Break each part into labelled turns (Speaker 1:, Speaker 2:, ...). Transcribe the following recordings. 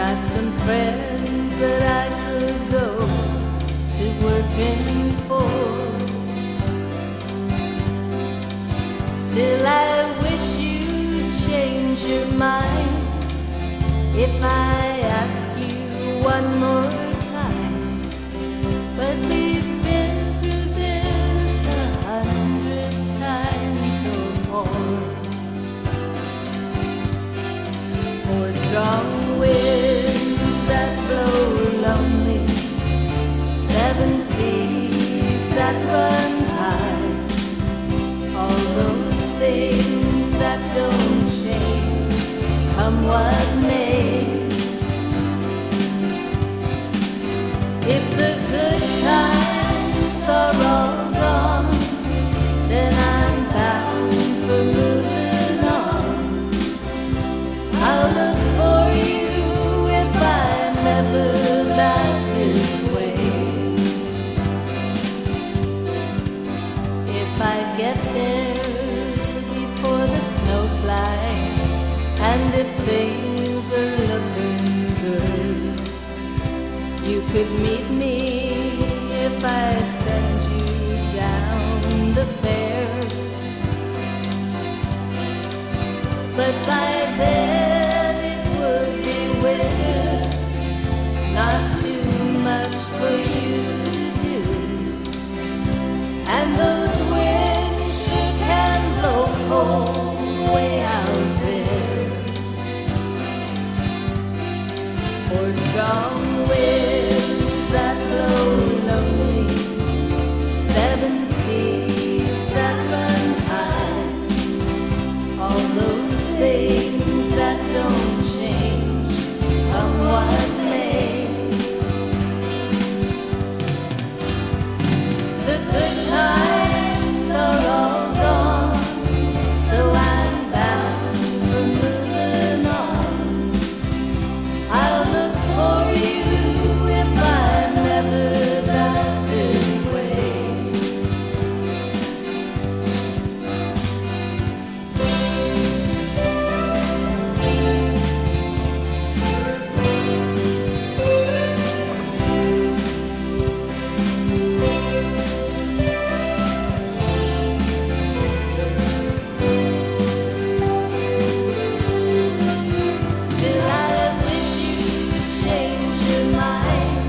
Speaker 1: got some friends that I could go to working for. Still, I wish you'd change your mind if I ask you one more time. But we've been through this 100 times or more. For strong winds that blow lonely, 7 seas that run high, all those things that don't change, come what may. If the good times are all gone, then I'm bound for moving on. I'll look for you if I'm ever back this way. If I get there before the snow flies, and if things are looking good, you could meet me if I send you down the fair. But by then it would be winter, not too much for you to do, and those winds sure can blow cold way out there. For strong winds that blow lonely, 7 seas that run high, all those things that don't change, come what may. The good times are all gone, so I'm bound for moving on. I'll look for you if I'm ever back this way. Still, I wish you'd change your mind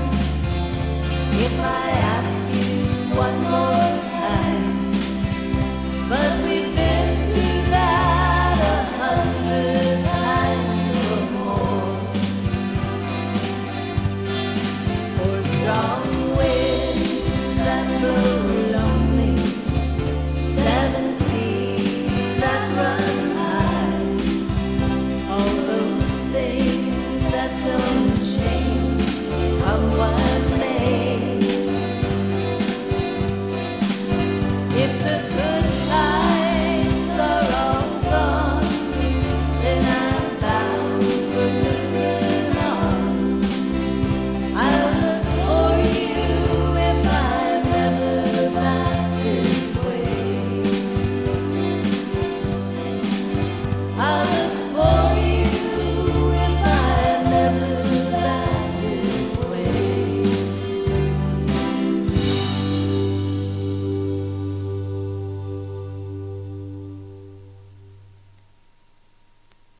Speaker 1: if I ask you one more time. But we've been through that 100 times or more. For strong winds that blow lonely, 7 seas that run high, all those things that don't